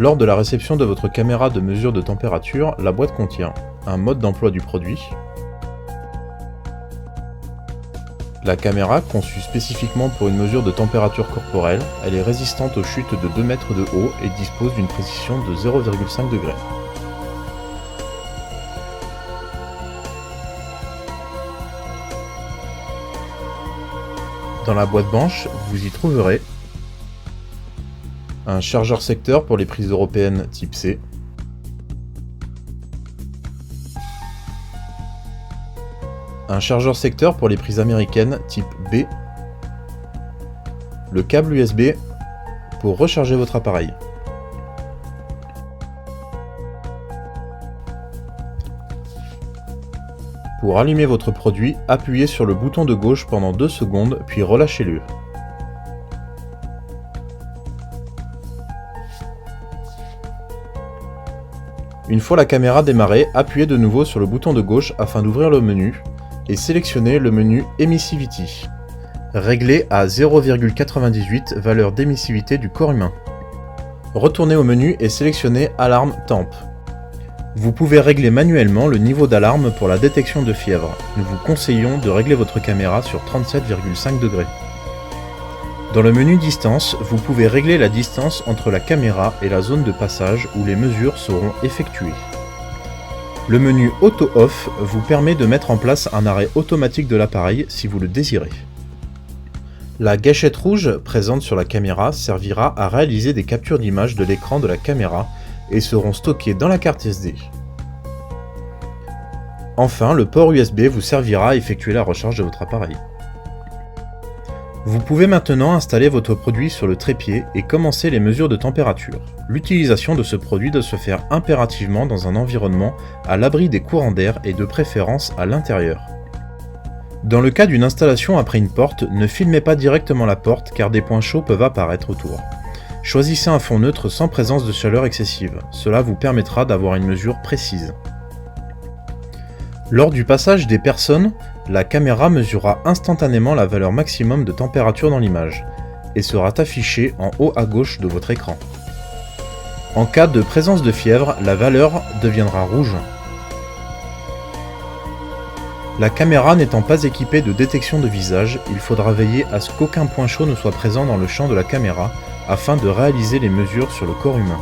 Lors de la réception de votre caméra de mesure de température, la boîte contient un mode d'emploi du produit, la caméra, conçue spécifiquement pour une mesure de température corporelle, elle est résistante aux chutes de 2 mètres de haut et dispose d'une précision de 0,5 degrés. Dans la boîte blanche, vous y trouverez un chargeur secteur pour les prises européennes type C, un chargeur secteur pour les prises américaines type B, le câble USB pour recharger votre appareil. Pour allumer votre produit, appuyez sur le bouton de gauche pendant 2 secondes puis relâchez-le. Une fois la caméra démarrée, appuyez de nouveau sur le bouton de gauche afin d'ouvrir le menu et sélectionnez le menu Emissivity. Réglé à 0,98 valeur d'émissivité du corps humain. Retournez au menu et sélectionnez Alarme Temp. Vous pouvez régler manuellement le niveau d'alarme pour la détection de fièvre. Nous vous conseillons de régler votre caméra sur 37,5 degrés. Dans le menu Distance, vous pouvez régler la distance entre la caméra et la zone de passage où les mesures seront effectuées. Le menu Auto Off vous permet de mettre en place un arrêt automatique de l'appareil si vous le désirez. La gâchette rouge présente sur la caméra servira à réaliser des captures d'image de l'écran de la caméra et seront stockées dans la carte SD. Enfin, le port USB vous servira à effectuer la recharge de votre appareil. Vous pouvez maintenant installer votre produit sur le trépied et commencer les mesures de température. L'utilisation de ce produit doit se faire impérativement dans un environnement à l'abri des courants d'air et de préférence à l'intérieur. Dans le cas d'une installation après une porte, ne filmez pas directement la porte car des points chauds peuvent apparaître autour. Choisissez un fond neutre sans présence de chaleur excessive, cela vous permettra d'avoir une mesure précise. Lors du passage des personnes, la caméra mesurera instantanément la valeur maximum de température dans l'image et sera affichée en haut à gauche de votre écran. En cas de présence de fièvre, la valeur deviendra rouge. La caméra n'étant pas équipée de détection de visage, il faudra veiller à ce qu'aucun point chaud ne soit présent dans le champ de la caméra afin de réaliser les mesures sur le corps humain.